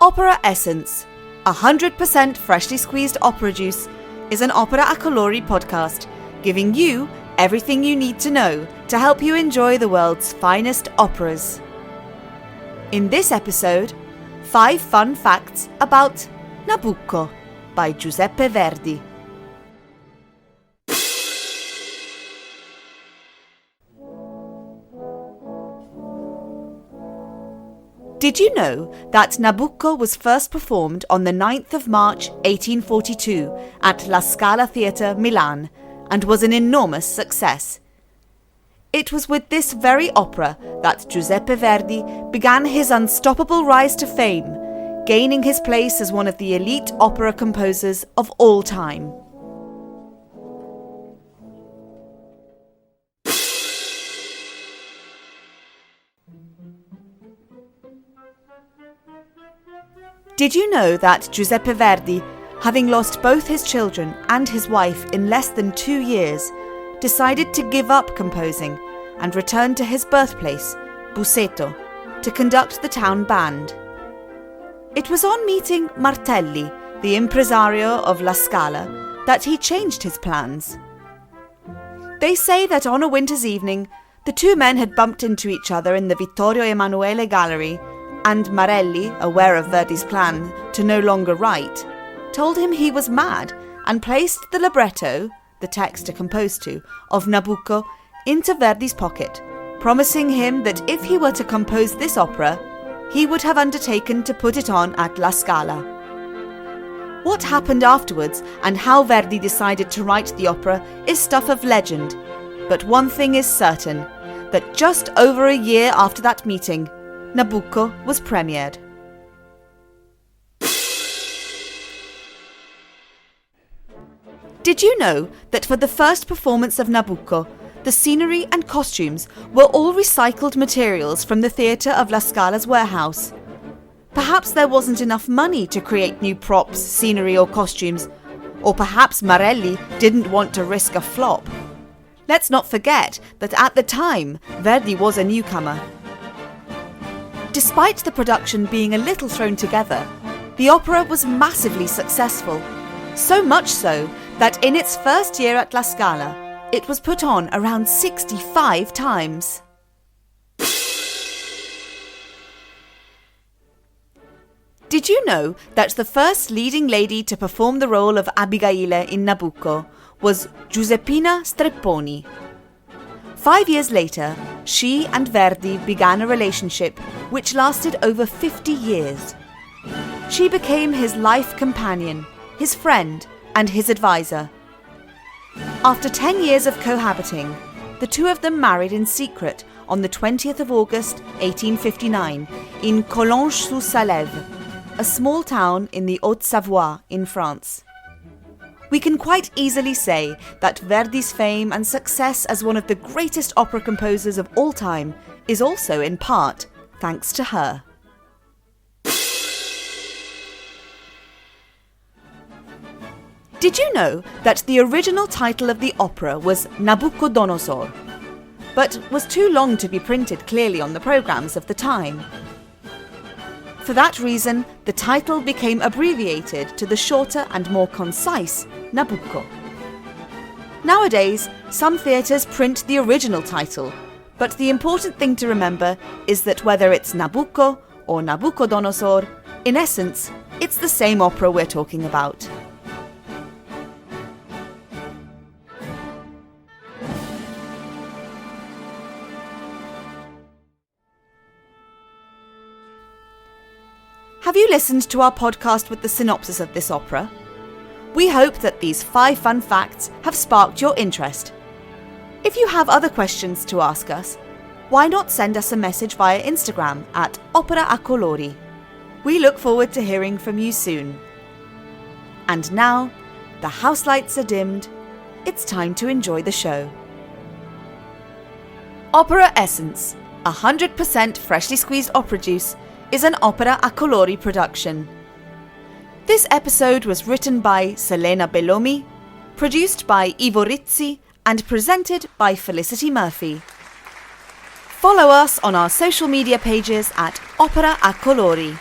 Opera Essence, 100% freshly squeezed opera juice, is an Opera a Colori podcast, giving you everything you need to know to help you enjoy the world's finest operas. In this episode, 5 fun facts about Nabucco by Giuseppe Verdi. Did you know that Nabucco was first performed on the 9th of March 1842 at La Scala Theatre, Milan, and was an enormous success? It was with this very opera that Giuseppe Verdi began his unstoppable rise to fame, gaining his place as one of the elite opera composers of all time. Did you know that Giuseppe Verdi, having lost both his children and his wife in less than 2 years, decided to give up composing and return to his birthplace, Busseto, to conduct the town band? It was on meeting Martelli, the impresario of La Scala, that he changed his plans. They say that on a winter's evening, the two men had bumped into each other in the Vittorio Emanuele gallery, and Marelli, aware of Verdi's plan to no longer write, told him he was mad and placed the libretto, the text to compose to, of Nabucco into Verdi's pocket, promising him that if he were to compose this opera, he would have undertaken to put it on at La Scala. What happened afterwards and how Verdi decided to write the opera is stuff of legend, but one thing is certain, that just over a year after that meeting, Nabucco was premiered. Did you know that for the first performance of Nabucco, the scenery and costumes were all recycled materials from the theatre of La Scala's warehouse? Perhaps there wasn't enough money to create new props, scenery or costumes, or perhaps Marelli didn't want to risk a flop. Let's not forget that at the time, Verdi was a newcomer. Despite the production being a little thrown together, the opera was massively successful, so much so that in its first year at La Scala, it was put on around 65 times. Did you know that the first leading lady to perform the role of Abigail in Nabucco was Giuseppina Strepponi? 5 years later, she and Verdi began a relationship which lasted over 50 years. She became his life companion, his friend, and his advisor. After 10 years of cohabiting, the two of them married in secret on the 20th of August 1859 in Collonges-sous-Salève, a small town in the Haute-Savoie in France. We can quite easily say that Verdi's fame and success as one of the greatest opera composers of all time is also in part thanks to her. Did you know that the original title of the opera was Nabucodonosor, but was too long to be printed clearly on the programmes of the time? For that reason, the title became abbreviated to the shorter and more concise Nabucco. Nowadays, some theatres print the original title, but the important thing to remember is that whether it's Nabucco or Nabucodonosor, in essence, it's the same opera we're talking about. Have you listened to our podcast with the synopsis of this opera? We hope that these 5 fun facts have sparked your interest. If you have other questions to ask us, why not send us a message via Instagram at Opera a Colori. We look forward to hearing from you soon. And now, the house lights are dimmed, it's time to enjoy the show. Opera Essence, 100% freshly squeezed opera juice, is an Opera a Colori production. This episode was written by Selena Bellomi, produced by Ivo Rizzi, and presented by Felicity Murphy. Follow us on our social media pages at Opera a Colori.